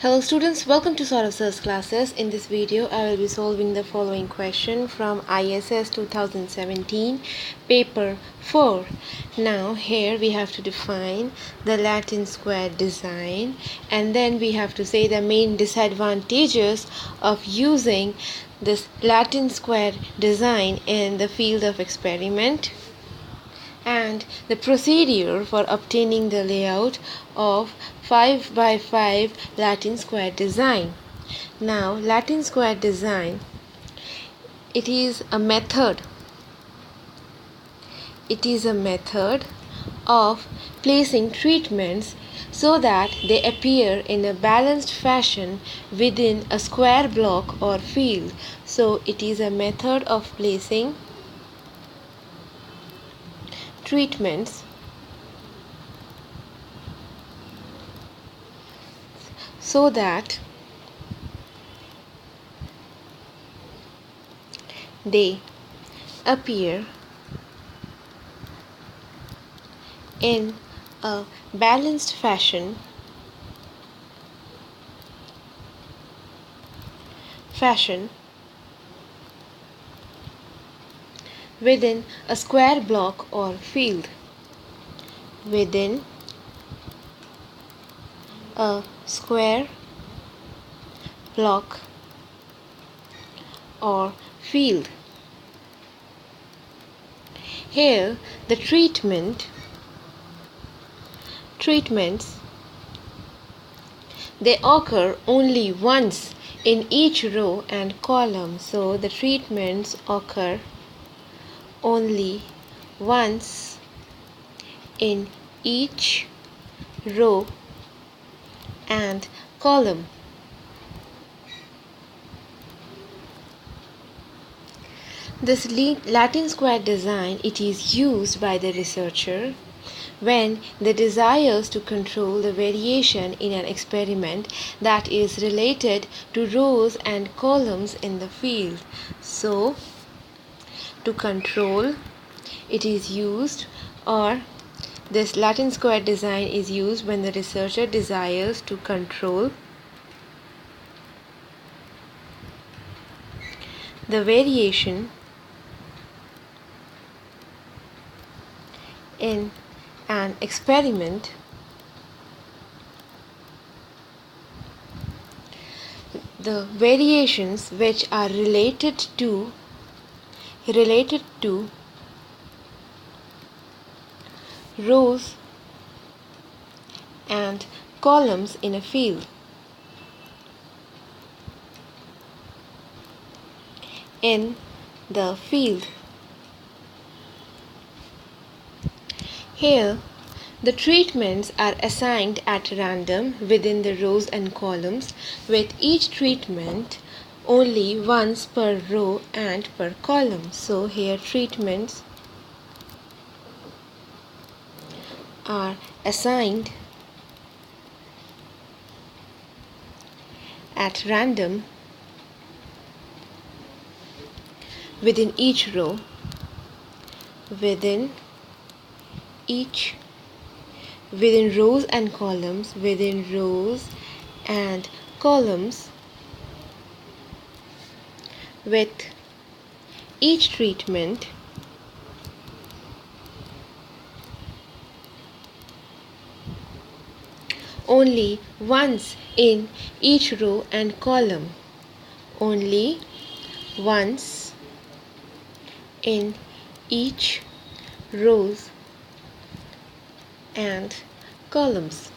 Hello students, welcome to Sort of Sir's classes. In this video, I will be solving the following question from ISS 2017, paper 4. Now here we have to define the Latin square design, and then we have to say the main disadvantages of using this Latin square design in the field of experiment, and the procedure for obtaining the layout of 5 by 5 Latin square design. Now, Latin square design, it is a method of placing treatments so that they appear in a balanced fashion within a square block or field. So it is a method of placing treatments so that they appear in a balanced fashion within a square block or field. Within a square block or field. Here the treatments, they occur only once in each row and column. So the treatments occur only once in each row and column. This Latin square design, it is used by the researcher when they desires to control the variation in an experiment that is related to rows and columns in the field. So to control, it is used, or this Latin square design is used when the researcher desires to control the variation in an experiment the variations which are related to rows and columns in a field. In the field. Here, the treatments are assigned at random within the rows and columns, with each treatment only once per row and per column. So here treatments are assigned at random within each row, within rows and columns, with each treatment only once in each row and column. Only once in each rows and columns.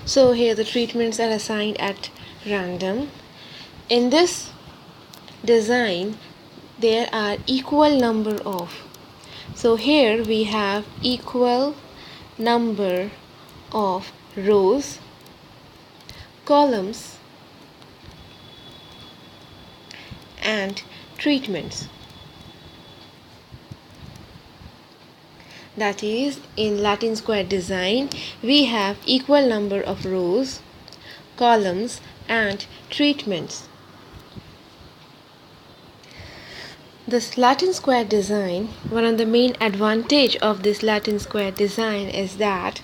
So here the treatments are assigned at random. In this design there are equal number of, so here we have equal number of rows, columns and treatments. That is, in Latin square design we have equal number of rows, columns and treatments. This Latin square design, one of the main advantage of this Latin square design is that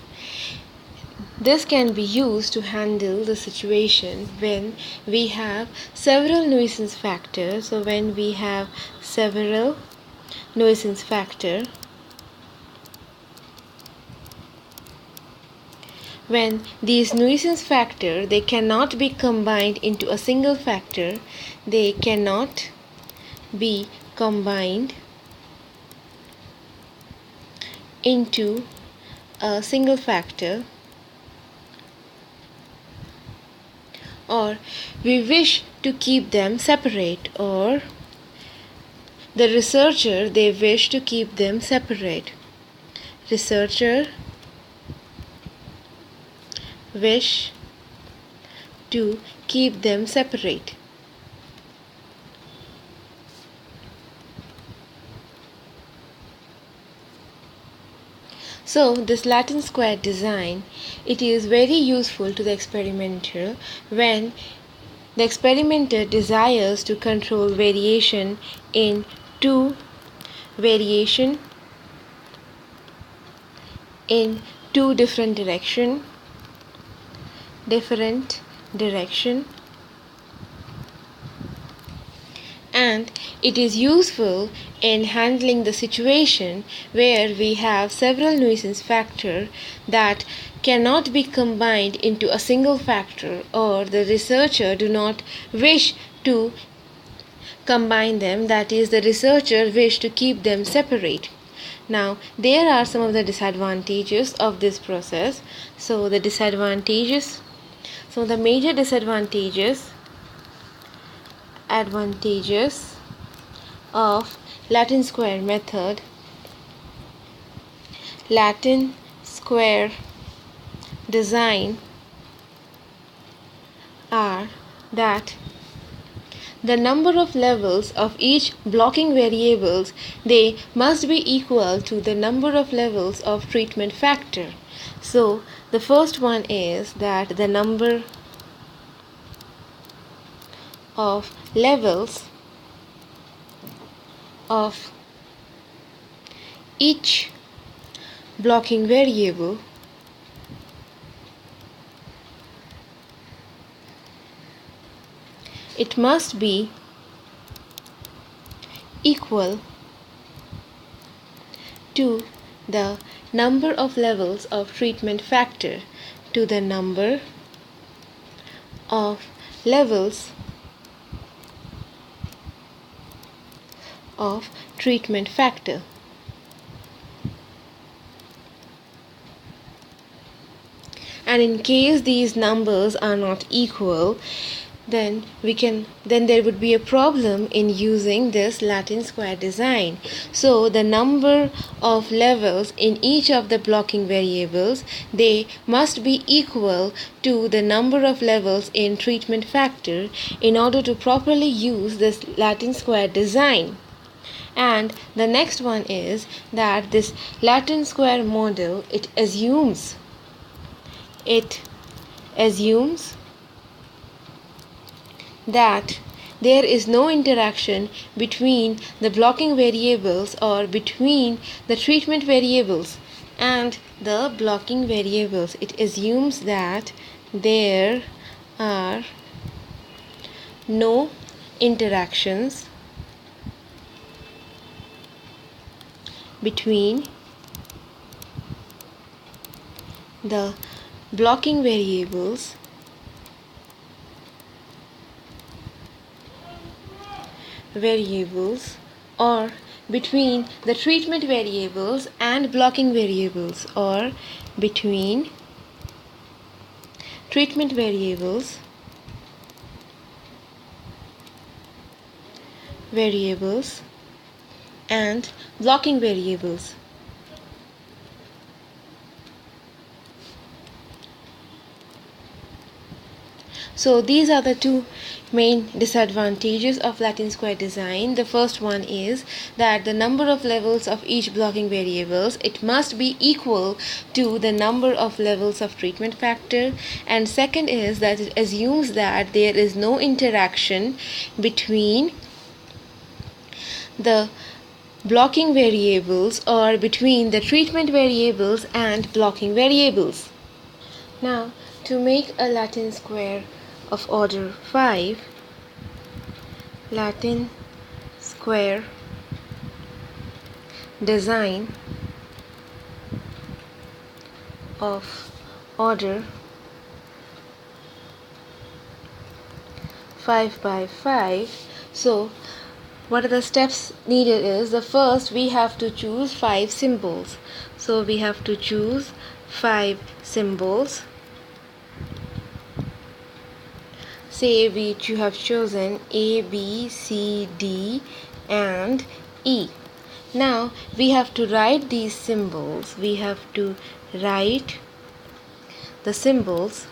this can be used to handle the situation when we have several nuisance factors. So when we have several nuisance factor, when these nuisance factor, they cannot be combined into a single factor, they cannot be combined into a single factor, or we wish to keep them separate, or the researcher, they wish to keep them separate. Researcher wish to keep them separate. So this Latin square design, it is very useful to the experimenter when the experimenter desires to control variation in two different direction, and it is useful in handling the situation where we have several nuisance factors that cannot be combined into a single factor, or the researcher do not wish to combine them, that is, the researcher wish to keep them separate. Now, there are some of the disadvantages of this process. So the major disadvantages of Latin square method, Latin square design, are that the number of levels of each blocking variables, they must be equal to the number of levels of treatment factor. So the first one is that the number of levels of each blocking variable it must be equal to the number of levels of treatment factor, to the number of levels of treatment factor. And in case these numbers are not equal, then there would be a problem in using this Latin square design. So the number of levels in each of the blocking variables, they must be equal to the number of levels in treatment factor in order to properly use this Latin square design. And the next one is that this Latin square model, it assumes that there is no interaction between the blocking variables or between the treatment variables and the blocking variables. It assumes that there are no interactions between the blocking variables or between the treatment variables and blocking variables, or between treatment variables and blocking variables. So these are the two main disadvantages of Latin square design. The first one is that the number of levels of each blocking variables, it must be equal to the number of levels of treatment factor, and second is that it assumes that there is no interaction between the blocking variables or between the treatment variables and blocking variables. Now, to make a Latin square of order 5, Latin square design of order 5 by 5. So what are the steps needed is, the first we have to choose 5 symbols. So we have to choose 5 symbols. Say which you have chosen A, B, C, D and E. Now we have to write these symbols. We have to write the symbols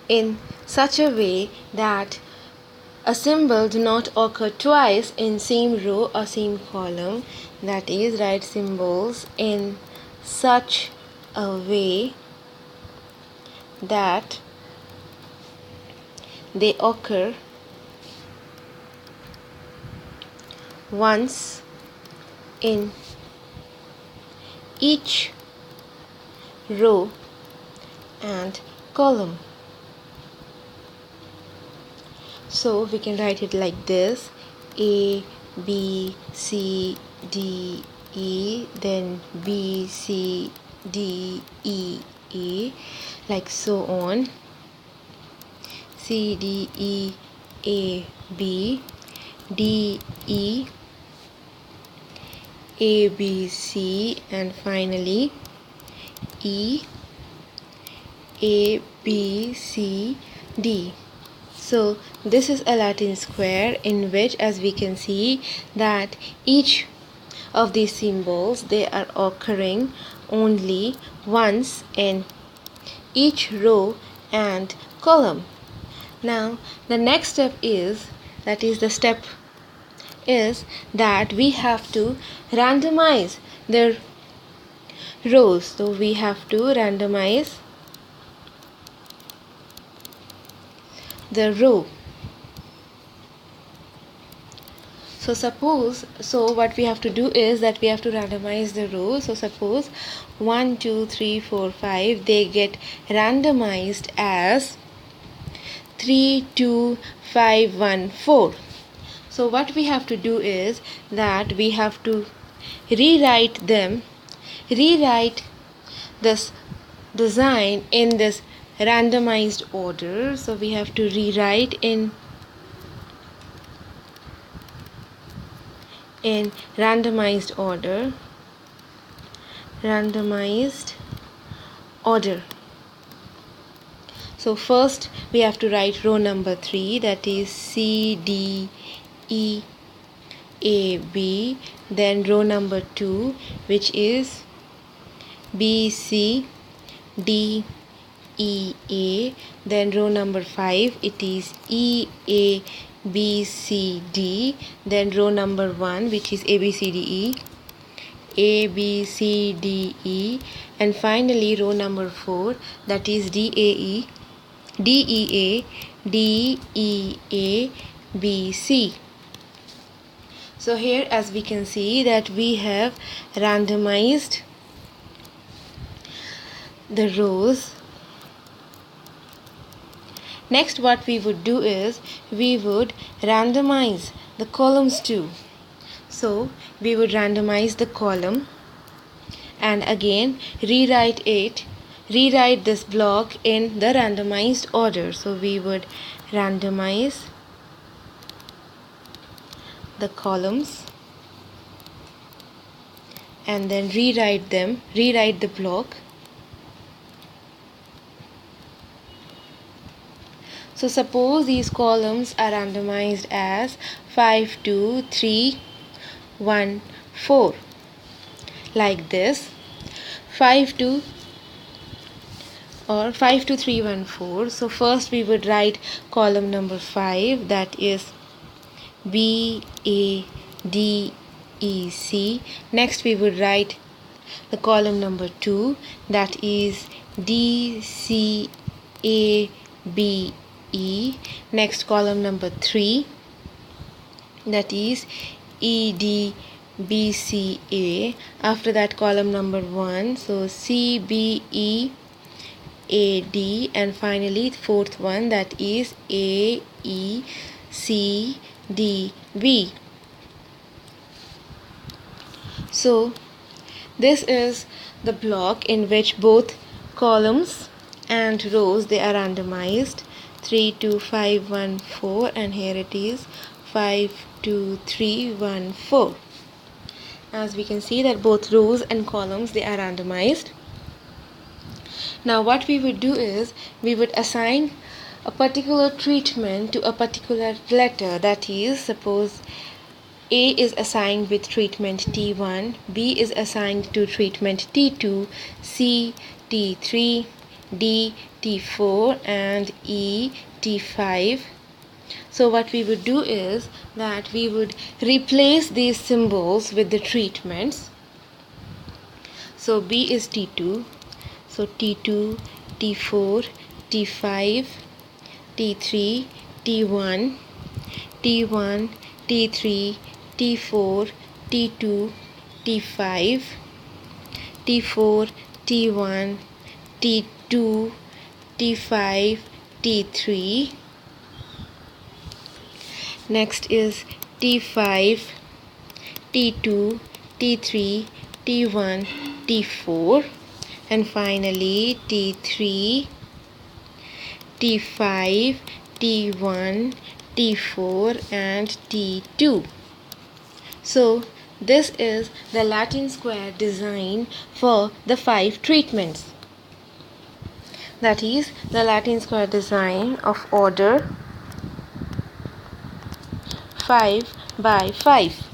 in such a way that a symbol do not occur twice in same row or same column. That is, write symbols in such a way that they occur once in each row and column. So we can write it like this: A, B, C, D, E, then B, C, D, E, A, like so on. C, D, E, A, B, D, E, A, B, C, and finally E, A, B, C, D. So this is a Latin square in which, as we can see, that each of these symbols, they are occurring only once in each row and column. Now the next step is, that we have to randomize the rows. So we have to randomize the row. So what we have to do is that we have to randomize the rows. So suppose 1, 2, 3, 4, 5, they get randomized as 3, 2, 5, 1, 4. So what we have to do is that we have to rewrite this design in this randomized order. So we have to rewrite in randomized order. So first we have to write row number 3, that is C, D, E, A, B. Then row number 2, which is B, C, D, E, A. Then row number 5, it is E, A, B, C, D. Then row number 1, which is A, B, C, D, E, A, B, C, D, E. And finally row number 4, that is D, A, E, D, E, A, D, E, A, B, C. So here, as we can see, that we have randomized the rows. Next, what we would do is we would randomize the columns too. So we would randomize the column and again rewrite this block in the randomized order. So we would randomize the columns and then rewrite the block. So suppose these columns are randomized as 5, 2, 3, 1, 4, like this. 5, 2, 3, 1, 4. So first we would write column number 5, that is B, A, D, E, C. Next we would write the column number 2, that is D, C, A, B, E. Next column number 3, that is EDBCA. After that, column number 1, so CBEAD, and finally fourth one, that is AECDB. So this is the block in which both columns and rows, they are randomized 3 2 5 1 4, and here it is 5 2 3 1 4. As we can see that both rows and columns, they are randomized. Now what we would do is we would assign a particular treatment to a particular letter. That is, suppose A is assigned with treatment T1, B is assigned to treatment T2, C T3, D T4, and E T5. So what we would do is that we would replace these symbols with the treatments. So B is T2, so T2, T4, T5, T3, T1, T1, T3, T4, T2, T5, T4, T1, T2, T5, T3. Next is T5, T2, T3, T1, T4, and finally T3, T5, T1, T4, and T2. So this is the Latin square design for the 5 treatments. That is the Latin square design of order 5 by 5.